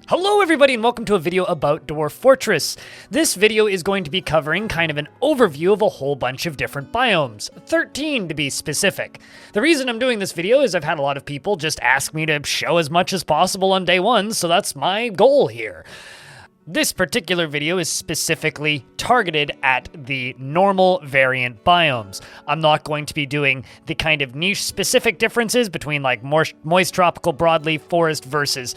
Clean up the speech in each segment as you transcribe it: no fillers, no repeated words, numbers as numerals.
Hello everybody and welcome to a video about Dwarf Fortress. This video is going to be covering kind of an overview of a whole bunch of different biomes, 13 to be specific. The reason I'm doing this video is I've had a lot of people just ask me to show as much as possible on day one, so that's my goal here. This particular video is specifically targeted at the normal variant biomes. I'm not going to be doing the kind of niche specific differences between like moist tropical broadleaf forest versus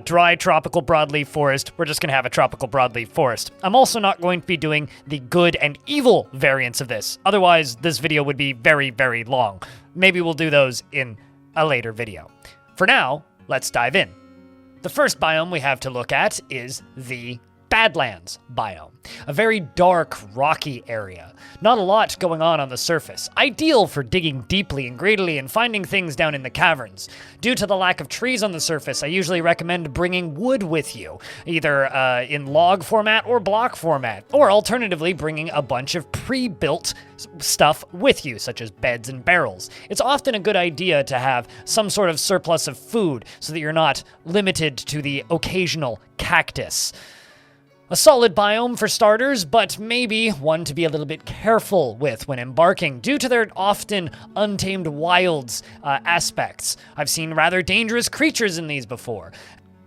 dry tropical broadleaf forest. We're just going to have a tropical broadleaf forest. I'm also not going to be doing the good and evil variants of this. Otherwise, this video would be very, very long. Maybe we'll do those in a later video. For now, let's dive in. The first biome we have to look at is the Badlands biome, a very dark, rocky area. Not a lot going on the surface, ideal for digging deeply and greedily and finding things down in the caverns. Due to the lack of trees on the surface, I usually recommend bringing wood with you, either in log format or block format, or alternatively bringing a bunch of pre-built stuff with you, such as beds and barrels. It's often a good idea to have some sort of surplus of food so that you're not limited to the occasional cactus. A solid biome for starters, but maybe one to be a little bit careful with when embarking due to their often untamed wilds aspects. I've seen rather dangerous creatures in these before.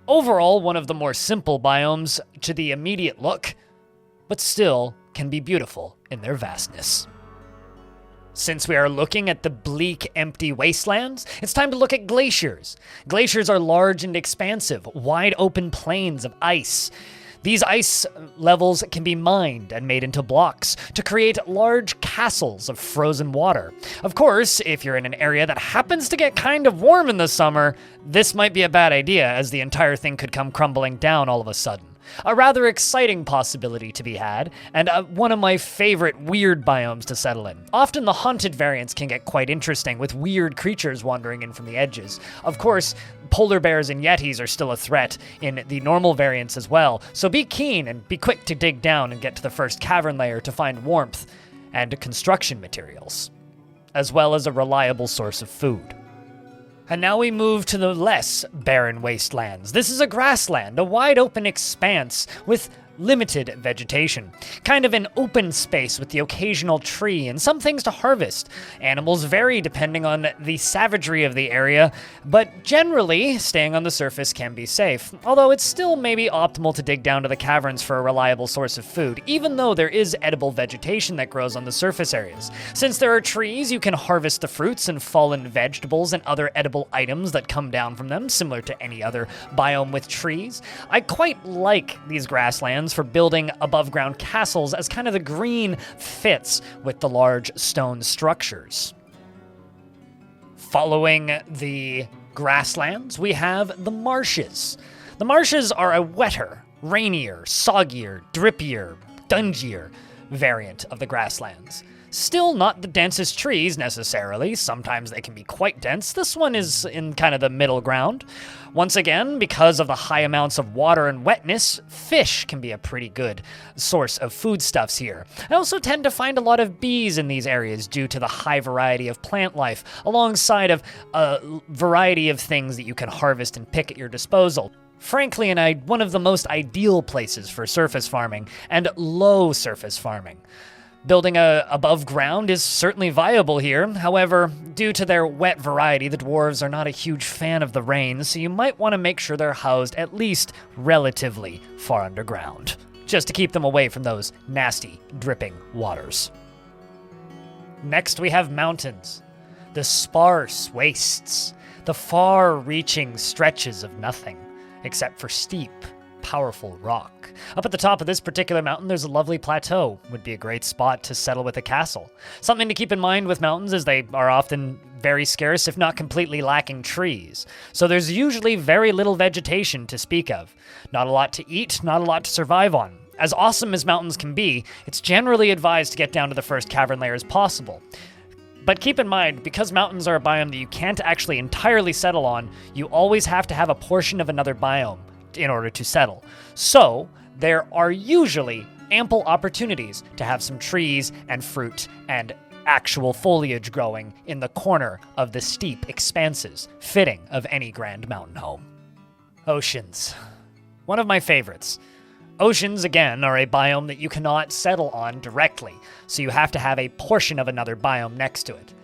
Overall, one of the more simple biomes to the immediate look, but still can be beautiful in their vastness. Since we are looking at the bleak, empty wastelands, it's time to look at glaciers. Glaciers are large and expansive, wide open plains of ice. These ice levels can be mined and made into blocks to create large castles of frozen water. Of course, if you're in an area that happens to get kind of warm in the summer, this might be a bad idea, as the entire thing could come crumbling down all of a sudden. A rather exciting possibility to be had, and one of my favorite weird biomes to settle in. Often the haunted variants can get quite interesting, with weird creatures wandering in from the edges. Of course, polar bears and yetis are still a threat in the normal variants as well, so be keen and be quick to dig down and get to the first cavern layer to find warmth and construction materials, as well as a reliable source of food. And now we move to the less barren wastelands. This is a grassland, a wide open expanse with limited vegetation. Kind of an open space with the occasional tree and some things to harvest. Animals vary depending on the savagery of the area, but generally, staying on the surface can be safe. Although it's still maybe optimal to dig down to the caverns for a reliable source of food, even though there is edible vegetation that grows on the surface areas. Since there are trees, you can harvest the fruits and fallen vegetables and other edible items that come down from them, similar to any other biome with trees. I quite like these grasslands for building above-ground castles, as kind of the green fits with the large stone structures. Following the grasslands, we have the marshes. The marshes are a wetter, rainier, soggier, drippier, dungier variant of the grasslands. Still not the densest trees, necessarily. Sometimes they can be quite dense. This one is in kind of the middle ground. Once again, because of the high amounts of water and wetness, fish can be a pretty good source of foodstuffs here. I also tend to find a lot of bees in these areas due to the high variety of plant life, alongside of a variety of things that you can harvest and pick at your disposal. Frankly, one of the most ideal places for surface farming and low surface farming. Building above ground is certainly viable here. However, due to their wet variety, the dwarves are not a huge fan of the rain, so you might want to make sure they're housed at least relatively far underground, just to keep them away from those nasty, dripping waters. Next, we have mountains. The sparse wastes, the far-reaching stretches of nothing, except for steep, powerful rock. Up at the top of this particular mountain, there's a lovely plateau. Would be a great spot to settle with a castle. Something to keep in mind with mountains is they are often very scarce, if not completely lacking trees. So there's usually very little vegetation to speak of. Not a lot to eat, not a lot to survive on. As awesome as mountains can be, it's generally advised to get down to the first cavern layer as possible. But keep in mind, because mountains are a biome that you can't actually entirely settle on, you always have to have a portion of another biome in order to settle. So there are usually ample opportunities to have some trees and fruit and actual foliage growing in the corner of the steep expanses, fitting of any grand mountain home. Oceans. One of my favorites. Oceans, again, are a biome that you cannot settle on directly, so you have to have a portion of another biome next to it.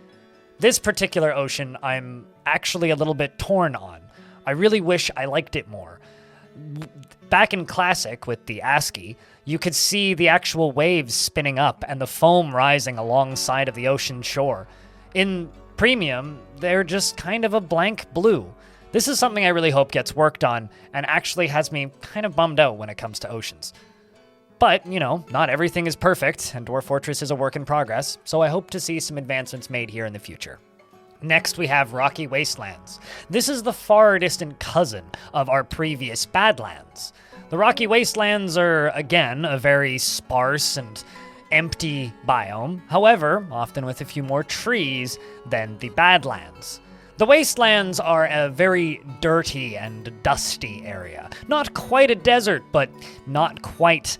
This particular ocean, I'm actually a little bit torn on. I really wish I liked it more. Back in Classic with the ASCII, you could see the actual waves spinning up and the foam rising alongside of the ocean shore. In Premium, they're just kind of a blank blue. This is something I really hope gets worked on and actually has me kind of bummed out when it comes to oceans. But, not everything is perfect, and Dwarf Fortress is a work in progress, so I hope to see some advancements made here in the future. Next, we have Rocky Wastelands. This is the far distant cousin of our previous Badlands. The Rocky Wastelands are, again, a very sparse and empty biome, however, often with a few more trees than the Badlands. The Wastelands are a very dirty and dusty area. Not quite a desert, but not quite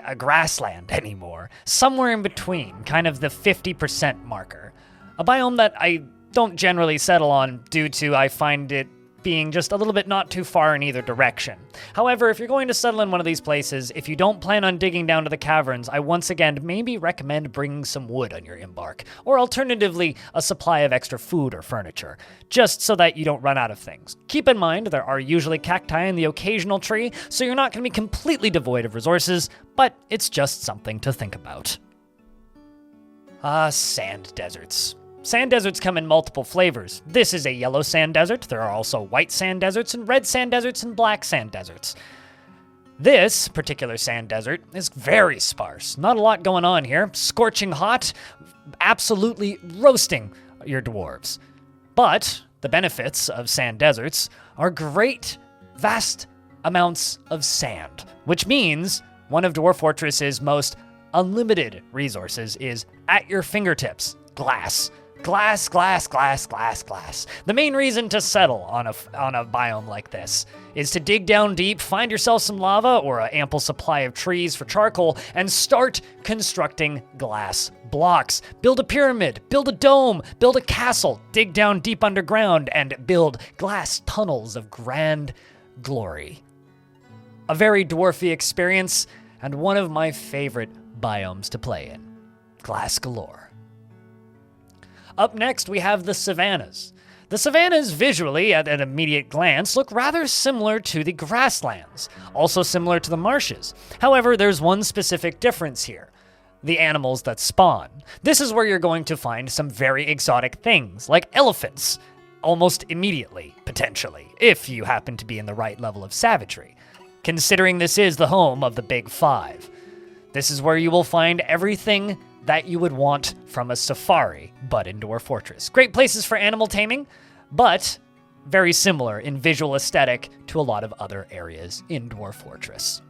a grassland anymore. Somewhere in between, kind of the 50% marker. A biome that I don't generally settle on due to I find it being just a little bit not too far in either direction. However, if you're going to settle in one of these places, if you don't plan on digging down to the caverns, I once again maybe recommend bringing some wood on your embark, or alternatively, a supply of extra food or furniture, just so that you don't run out of things. Keep in mind, there are usually cacti in the occasional tree, so you're not going to be completely devoid of resources, but it's just something to think about. Sand deserts. Sand deserts come in multiple flavors. This is a yellow sand desert. There are also white sand deserts and red sand deserts and black sand deserts. This particular sand desert is very sparse. Not a lot going on here. Scorching hot, absolutely roasting your dwarves. But the benefits of sand deserts are great, vast amounts of sand, which means one of Dwarf Fortress's most unlimited resources is at your fingertips. Glass. Glass, glass, glass, glass, glass. The main reason to settle on a biome like this is to dig down deep, find yourself some lava or an ample supply of trees for charcoal, and start constructing glass blocks. Build a pyramid, build a dome, build a castle, dig down deep underground, and build glass tunnels of grand glory. A very dwarfy experience, and one of my favorite biomes to play in. Glass galore. Up next, we have the Savanas. The Savanas, visually, at an immediate glance, look rather similar to the Grasslands, also similar to the Marshes. However, there's one specific difference here. The animals that spawn. This is where you're going to find some very exotic things, like elephants, almost immediately, potentially, if you happen to be in the right level of savagery, considering this is the home of the Big Five. This is where you will find everything that you would want from a safari, but in Dwarf Fortress. Great places for animal taming, but very similar in visual aesthetic to a lot of other areas in Dwarf Fortress.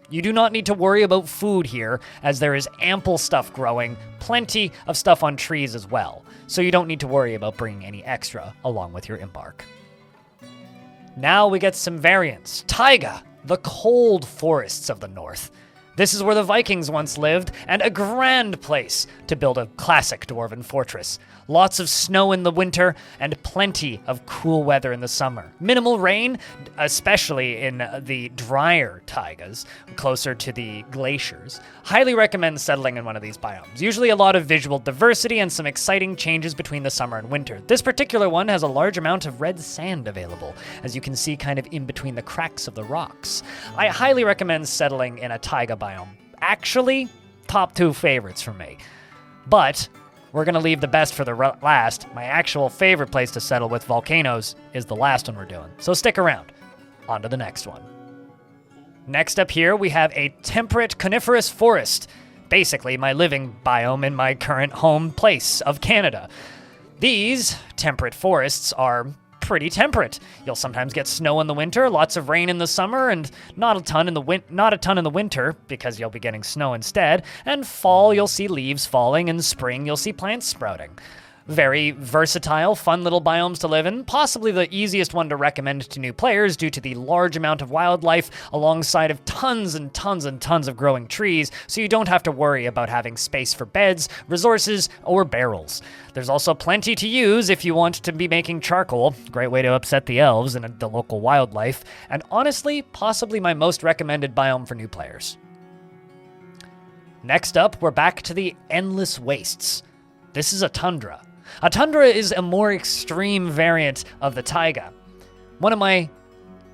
You do not need to worry about food here, as there is ample stuff growing, plenty of stuff on trees as well, so you don't need to worry about bringing any extra along with your embark. Now we get some variants. Taiga, the cold forests of the north. This is where the Vikings once lived, and a grand place to build a classic dwarven fortress. Lots of snow in the winter, and plenty of cool weather in the summer. Minimal rain, especially in the drier taigas, closer to the glaciers. Highly recommend settling in one of these biomes. Usually a lot of visual diversity and some exciting changes between the summer and winter. This particular one has a large amount of red sand available, as you can see kind of in between the cracks of the rocks. I highly recommend settling in a taiga biome. Actually, top 2 favorites for me. But we're going to leave the best for the last. My actual favorite place to settle with volcanoes is the last one we're doing. So stick around. On to the next one. Next up here, we have a temperate coniferous forest. Basically, my living biome in my current home place of Canada. These temperate forests are pretty temperate. You'll sometimes get snow in the winter, lots of rain in the summer, and not a ton in the winter because you'll be getting snow instead. And fall, you'll see leaves falling, and spring, you'll see plants sprouting. Very versatile, fun little biomes to live in, possibly the easiest one to recommend to new players due to the large amount of wildlife alongside of tons and tons and tons of growing trees, so you don't have to worry about having space for beds, resources, or barrels. There's also plenty to use if you want to be making charcoal, great way to upset the elves and the local wildlife, and honestly, possibly my most recommended biome for new players. Next up, we're back to the Endless Wastes. This is a tundra. A tundra is a more extreme variant of the taiga, one of my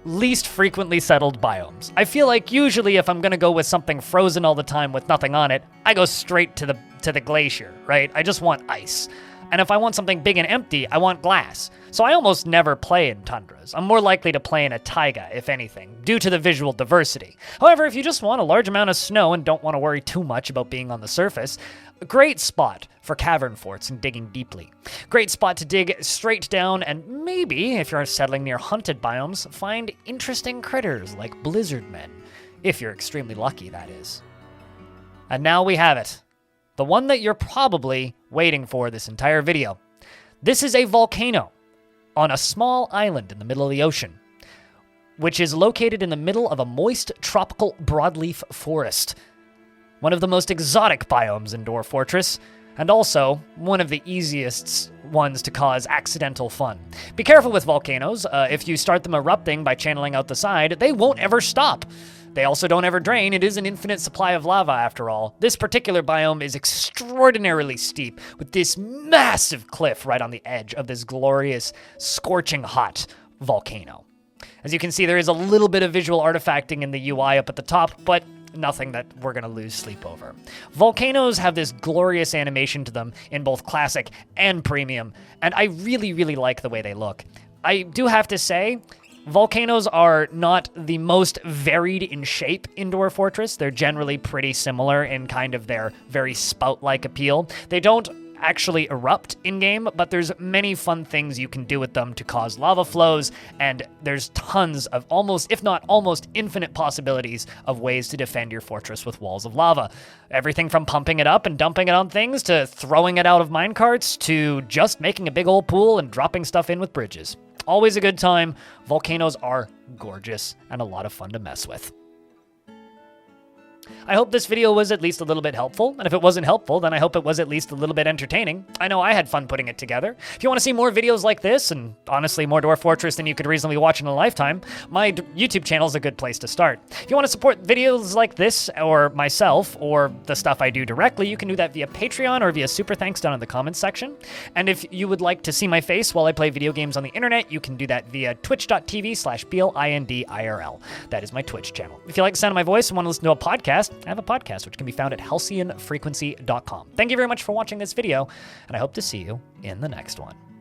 least frequently settled biomes. I feel like usually if I'm gonna go with something frozen all the time with nothing on it, I go straight to the glacier, right? I just want ice. And if I want something big and empty, I want glass. So I almost never play in tundras. I'm more likely to play in a taiga, if anything, due to the visual diversity. However, if you just want a large amount of snow and don't want to worry too much about being on the surface, a great spot for cavern forts and digging deeply. Great spot to dig straight down and maybe, if you're settling near hunted biomes, find interesting critters like blizzard men. If you're extremely lucky, that is. And now we have it. The one that you're probably waiting for this entire video. This is a volcano on a small island in the middle of the ocean, which is located in the middle of a moist tropical broadleaf forest. One of the most exotic biomes in Dwarf Fortress, and also one of the easiest ones to cause accidental fun. Be careful with volcanoes. If you start them erupting by channeling out the side, they won't ever stop. They also don't ever drain. It is an infinite supply of lava, after all. This particular biome is extraordinarily steep, with this massive cliff right on the edge of this glorious, scorching hot volcano. As you can see, there is a little bit of visual artifacting in the UI up at the top, but nothing that we're going to lose sleep over. Volcanoes have this glorious animation to them in both classic and premium, and I really, really like the way they look. I do have to say, volcanoes are not the most varied in shape in Dwarf Fortress. They're generally pretty similar in kind of their very spout-like appeal. They don't actually erupt in-game, but there's many fun things you can do with them to cause lava flows, and there's tons of almost, if not almost infinite possibilities of ways to defend your fortress with walls of lava. Everything from pumping it up and dumping it on things, to throwing it out of minecarts, to just making a big old pool and dropping stuff in with bridges. Always a good time. Volcanoes are gorgeous and a lot of fun to mess with. I hope this video was at least a little bit helpful, and if it wasn't helpful, then I hope it was at least a little bit entertaining. I know I had fun putting it together. If you want to see more videos like this, and honestly more Dwarf Fortress than you could reasonably watch in a lifetime, my YouTube channel is a good place to start. If you want to support videos like this, or myself, or the stuff I do directly, you can do that via Patreon or via Super Thanks down in the comments section. And if you would like to see my face while I play video games on the internet, you can do that via twitch.tv/BLINDIRL. That is my Twitch channel. If you like the sound of my voice and want to listen to a podcast, I have a podcast which can be found at halcyonfrequency.com. Thank you very much for watching this video, and I hope to see you in the next one.